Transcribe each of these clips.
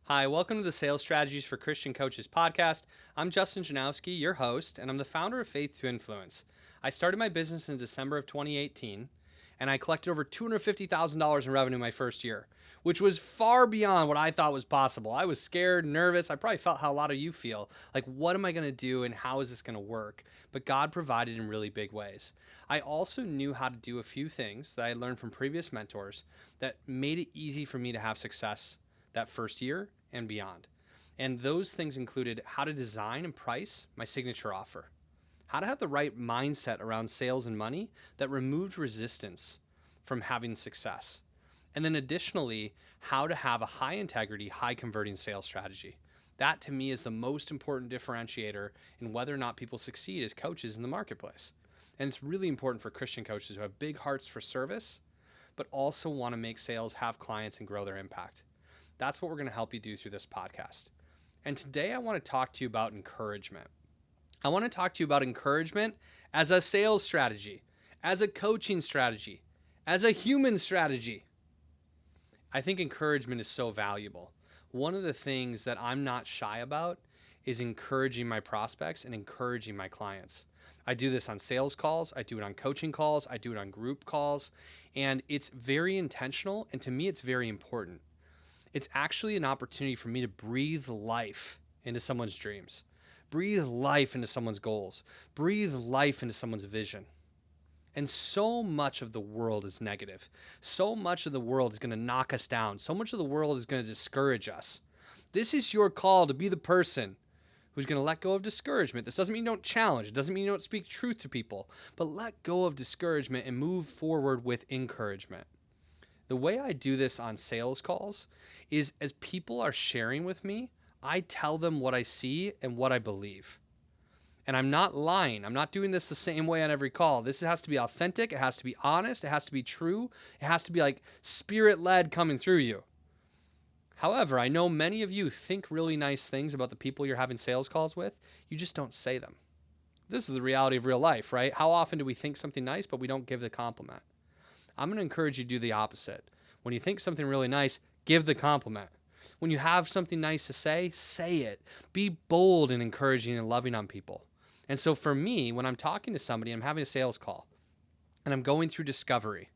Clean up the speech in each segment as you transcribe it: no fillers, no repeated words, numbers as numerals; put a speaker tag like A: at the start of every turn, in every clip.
A: Hi, welcome to the Sales Strategies for Christian Coaches podcast. I'm Justin Janowski, your host, and I'm the founder of Faith to Influence. I started my business in December of 2018, and I collected over $250,000 in revenue my first year, which was far beyond what I thought was possible. I was scared, nervous. I probably felt how a lot of you feel. Like, what am I going to do and how is this going to work? But God provided in really big ways. I also knew how to do a few things that I learned from previous mentors that made it easy for me to have success that first year and beyond. And those things included how to design and price my signature offer, how to have the right mindset around sales and money that removed resistance from having success. And then additionally, how to have a high integrity, high converting sales strategy. That to me is the most important differentiator in whether or not people succeed as coaches in the marketplace. And it's really important for Christian coaches who have big hearts for service, but also want to make sales, have clients, and grow their impact. That's what we're going to help you do through this podcast. And today I want to talk to you about encouragement. I want to talk to you about encouragement as a sales strategy, as a coaching strategy, as a human strategy. I think encouragement is so valuable. One of the things that I'm not shy about is encouraging my prospects and encouraging my clients. I do this on sales calls, I do it on coaching calls, I do it on group calls, and it's very intentional, and to me it's very important. It's actually an opportunity for me to breathe life into someone's dreams, breathe life into someone's goals, breathe life into someone's vision. And so much of the world is negative. So much of the world is going to knock us down. So much of the world is going to discourage us. This is your call to be the person who's going to let go of discouragement. This doesn't mean you don't challenge. It doesn't mean you don't speak truth to people. But let go of discouragement and move forward with encouragement. The way I do this on sales calls is as people are sharing with me, I tell them what I see and what I believe. And I'm not lying. I'm not doing this the same way on every call. This has to be authentic. It has to be honest. It has to be true. It has to be like spirit-led coming through you. However, I know many of you think really nice things about the people you're having sales calls with. You just don't say them. This is the reality of real life, right? How often do we think something nice, but we don't give the compliment? I'm going to encourage you to do the opposite. When you think something really nice, give the compliment. When you have something nice to say it. Be bold and encouraging and loving on people. And so for me, when I'm talking to somebody, I'm having a sales call, and I'm going through discovery,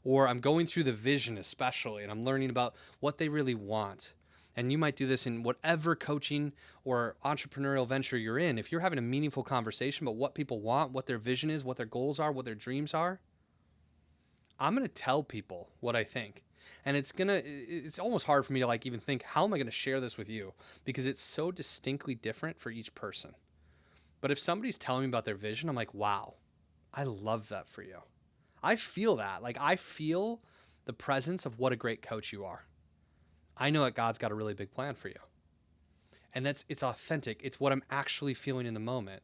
A: or I'm going through the vision especially, and I'm learning about what they really want. And you might do this in whatever coaching or entrepreneurial venture you're in. If you're having a meaningful conversation about what people want, what their vision is, what their goals are, what their dreams are, I'm going to tell people what I think. And it's almost hard for me to like even think, how am I going to share this with you? Because it's so distinctly different for each person. But if somebody's telling me about their vision, I'm like, wow, I love that for you. I feel that. Like I feel the presence of what a great coach you are. I know that God's got a really big plan for you. And it's authentic. It's what I'm actually feeling in the moment.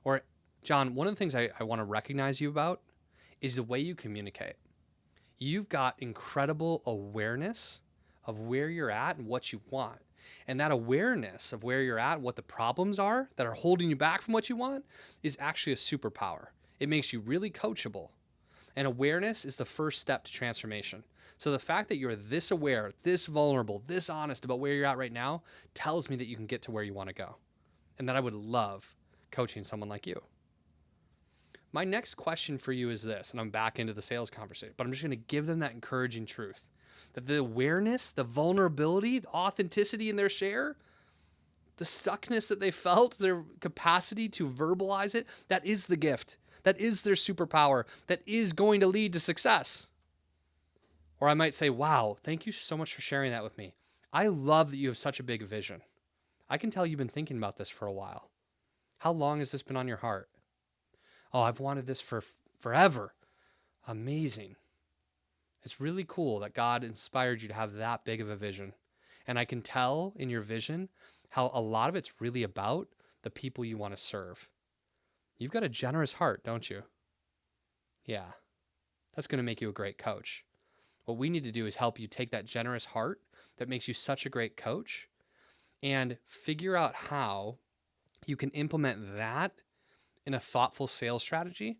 A: Or John, one of the things I want to recognize you about is the way you communicate. You've got incredible awareness of where you're at and what you want. And that awareness of where you're at and what the problems are that are holding you back from what you want is actually a superpower. It makes you really coachable. And awareness is the first step to transformation. So the fact that you're this aware, this vulnerable, this honest about where you're at right now tells me that you can get to where you want to go. And that I would love coaching someone like you. My next question for you is this, and I'm back into the sales conversation, but I'm just going to give them that encouraging truth. That the awareness, the vulnerability, the authenticity in their share, the stuckness that they felt, their capacity to verbalize it, that is the gift. That is their superpower. That is going to lead to success. Or I might say, wow, thank you so much for sharing that with me. I love that you have such a big vision. I can tell you've been thinking about this for a while. How long has this been on your heart? Oh, I've wanted this for forever. Amazing. It's really cool that God inspired you to have that big of a vision. And I can tell in your vision how a lot of it's really about the people you want to serve. You've got a generous heart, don't you? Yeah, that's going to make you a great coach. What we need to do is help you take that generous heart that makes you such a great coach and figure out how you can implement that in a thoughtful sales strategy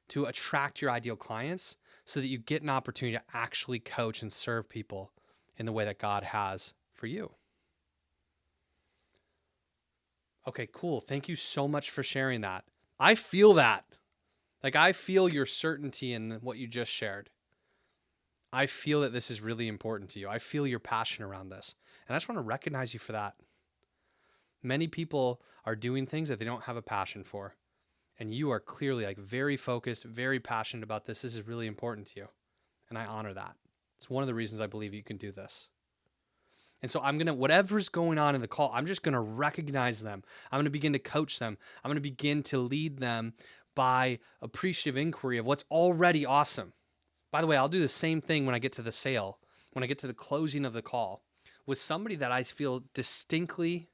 A: to attract your ideal clients so that you get an opportunity to actually coach and serve people in the way that God has for you. Okay, cool. Thank you so much for sharing that. I feel that. Like, I feel your certainty in what you just shared. I feel that this is really important to you. I feel your passion around this. And I just want to recognize you for that. Many people are doing things that they don't have a passion for. And you are clearly like very focused, very passionate about this. This is really important to you. And I honor that. It's one of the reasons I believe you can do this. And so whatever's going on in the call, I'm just going to recognize them. I'm going to begin to coach them. I'm going to begin to lead them by appreciative inquiry of what's already awesome. By the way, I'll do the same thing when I get to the sale, when I get to the closing of the call with somebody that I feel distinctly,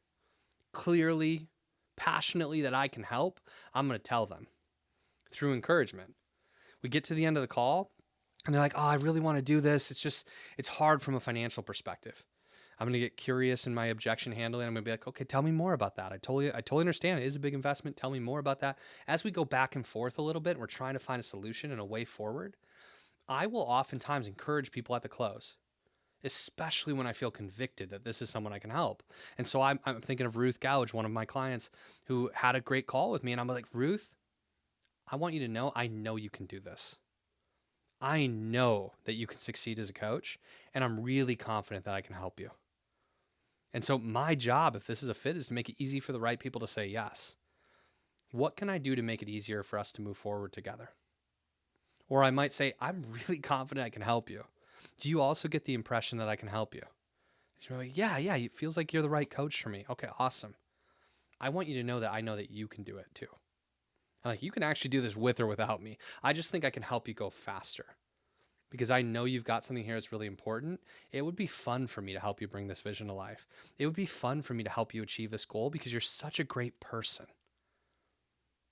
A: clearly, passionately that I can help. I'm going to tell them through encouragement. We get to the end of the call and they're like, oh, I really want to do this. It's hard from a financial perspective. I'm going to get curious in my objection handling. I'm going to be like, okay, tell me more about that. I totally understand. It is a big investment. Tell me more about that. As we go back and forth a little bit, and we're trying to find a solution and a way forward. I will oftentimes encourage people at the close, especially when I feel convicted that this is someone I can help. And so I'm thinking of Ruth Gouge, one of my clients who had a great call with me. And I'm like, Ruth, I want you to know, I know you can do this. I know that you can succeed as a coach, and I'm really confident that I can help you. And so my job, if this is a fit, is to make it easy for the right people to say yes. What can I do to make it easier for us to move forward together? Or I might say, I'm really confident I can help you. Do you also get the impression that I can help you? You're like, yeah, it feels like you're the right coach for me. Okay, awesome. I want you to know that I know that you can do it too. Like, you can actually do this with or without me. I just think I can help you go faster because I know you've got something here that's really important. It would be fun for me to help you bring this vision to life. It would be fun for me to help you achieve this goal because you're such a great person.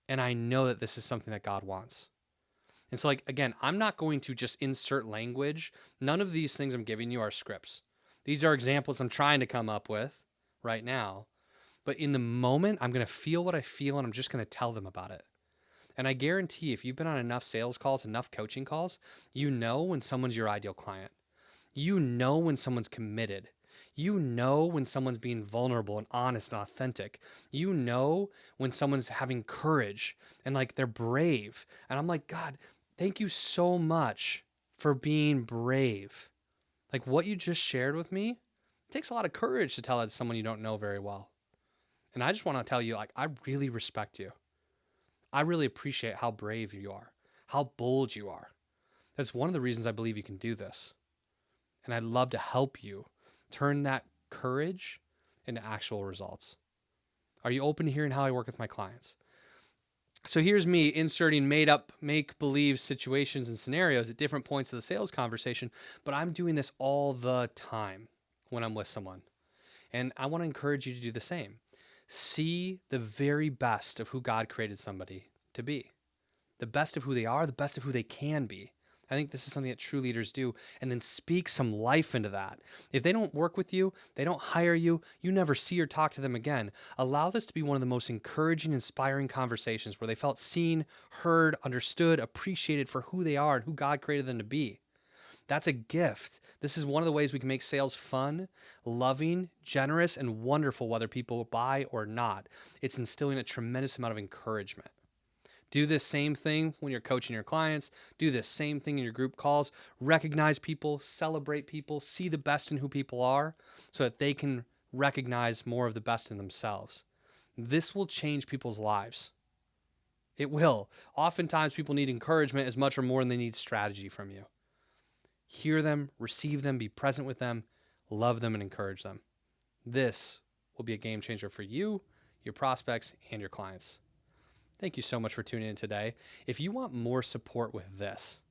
A: And I know that this is something that God wants. And so, like, again, I'm not going to just insert language. None of these things I'm giving you are scripts. These are examples I'm trying to come up with right now. But in the moment, I'm going to feel what I feel, and I'm just going to tell them about it. And I guarantee if you've been on enough sales calls, enough coaching calls, you know when someone's your ideal client. You know when someone's committed. You know when someone's being vulnerable and honest and authentic. You know when someone's having courage and like they're brave. And I'm like, God, thank you so much for being brave. Like what you just shared with me, it takes a lot of courage to tell that to someone you don't know very well. And I just want to tell you, like, I really respect you. I really appreciate how brave you are, how bold you are. That's one of the reasons I believe you can do this. And I'd love to help you turn that courage into actual results. Are you open to hearing how I work with my clients? So here's me inserting made up, make-believe situations and scenarios at different points of the sales conversation, but I'm doing this all the time when I'm with someone. And I want to encourage you to do the same. See the very best of who God created somebody to be. The best of who they are, the best of who they can be. I think this is something that true leaders do, and then speak some life into that. If they don't work with you, they don't hire you, you never see or talk to them again. Allow this to be one of the most encouraging, inspiring conversations where they felt seen, heard, understood, appreciated for who they are and who God created them to be. That's a gift. This is one of the ways we can make sales fun, loving, generous, and wonderful, whether people buy or not. It's instilling a tremendous amount of encouragement. Do this same thing when you're coaching your clients. Do this same thing in your group calls. Recognize people, celebrate people, see the best in who people are so that they can recognize more of the best in themselves. This will change people's lives. It will. Oftentimes people need encouragement as much or more than they need strategy from you. Hear them, receive them, be present with them, love them, and encourage them. This will be a game changer for you, your prospects, and your clients. Thank you so much for tuning in today. If you want more support with this,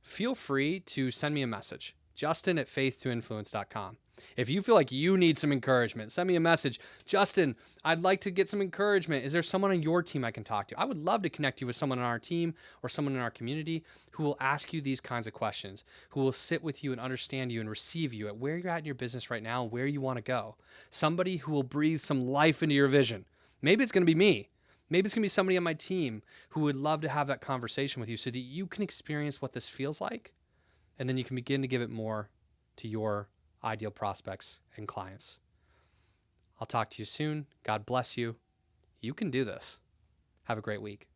A: feel free to send me a message, justin@faith2influence.com. If you feel like you need some encouragement, send me a message. Justin, I'd like to get some encouragement. Is there someone on your team I can talk to? I would love to connect you with someone on our team or someone in our community who will ask you these kinds of questions, who will sit with you and understand you and receive you at where you're at in your business right now and where you want to go. Somebody who will breathe some life into your vision. Maybe it's going to be me. Maybe it's going to be somebody on my team who would love to have that conversation with you so that you can experience what this feels like, and then you can begin to give it more to your ideal prospects and clients. I'll talk to you soon. God bless you. You can do this. Have a great week.